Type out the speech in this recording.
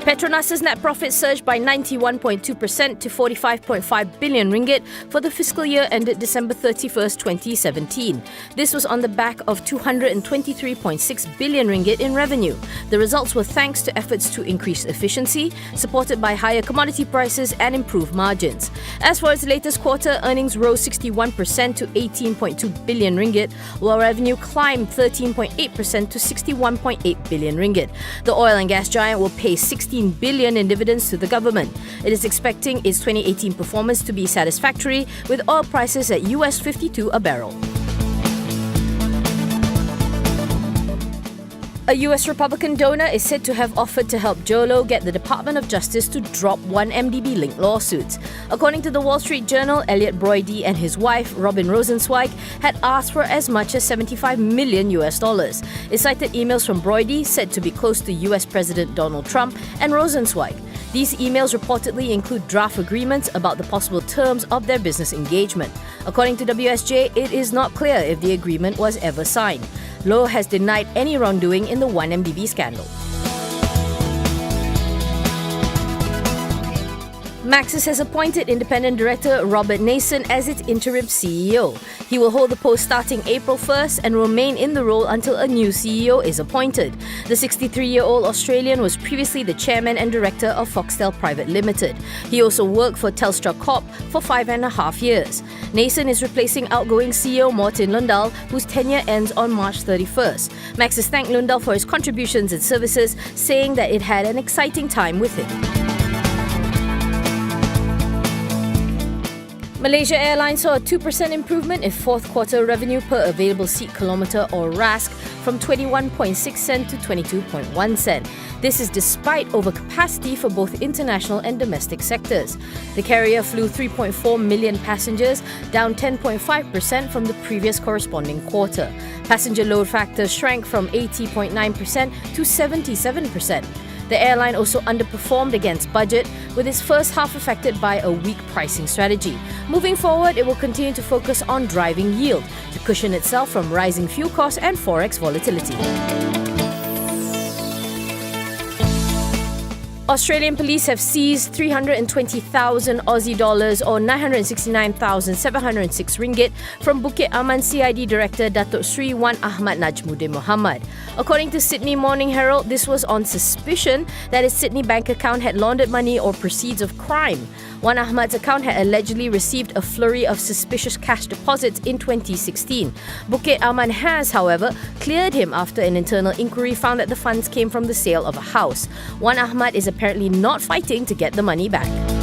Petronas' net profit surged by 91.2% to 45.5 billion ringgit for the fiscal year ended December 31st, 2017. This was on the back of 223.6 billion ringgit in revenue. The results were thanks to efforts to increase efficiency, supported by higher commodity prices and improved margins. As for its latest quarter, earnings rose 61% to 18.2 billion ringgit, while revenue climbed 13.8% to 61.8 billion ringgit. The oil and gas giant will pay 16 billion in dividends to the government. It is expecting its 2018 performance to be satisfactory, with oil prices at US 52 a barrel. A US Republican donor is said to have offered to help Jho Low get the Department of Justice to drop 1MDB-linked lawsuits. According to the Wall Street Journal, Elliot Broidy and his wife, Robin Rosenzweig, had asked for as much as $75 million. It cited emails from Broidy, said to be close to US President Donald Trump, and Rosenzweig. These emails reportedly include draft agreements about the possible terms of their business engagement. According to WSJ, it is not clear if the agreement was ever signed. Low has denied any wrongdoing in the 1MDB scandal. Maxis has appointed independent director Robert Nason as its interim CEO. He will hold the post starting April 1st and remain in the role until a new CEO is appointed. The 63-year-old Australian was previously the chairman and director of Foxtel Private Limited. He also worked for Telstra Corp for 5.5 years. Nason is replacing outgoing CEO Martin Lundal, whose tenure ends on March 31st. Maxis thanked Lundal for his contributions and services, saying that it had an exciting time with him. Malaysia Airlines saw a 2% improvement in fourth quarter revenue per available seat kilometre or RASK from 21.6 cent to 22.1 cent. This is despite overcapacity for both international and domestic sectors. The carrier flew 3.4 million passengers, down 10.5% from the previous corresponding quarter. Passenger load factor shrank from 80.9% to 77%. The airline also underperformed against budget, with its first half affected by a weak pricing strategy. Moving forward, it will continue to focus on driving yield to cushion itself from rising fuel costs and forex volatility. Australian police have seized 320,000 Aussie dollars or 969,706 ringgit from Bukit Aman CID Director Datuk Sri Wan Ahmad Najmuddin Mohamad. According to Sydney Morning Herald, this was on suspicion that his Sydney bank account had laundered money or proceeds of crime. Wan Ahmad's account had allegedly received a flurry of suspicious cash deposits in 2016. Bukit Aman has, however, cleared him after an internal inquiry found that the funds came from the sale of a house. Wan Ahmad is apparently not fighting to get the money back.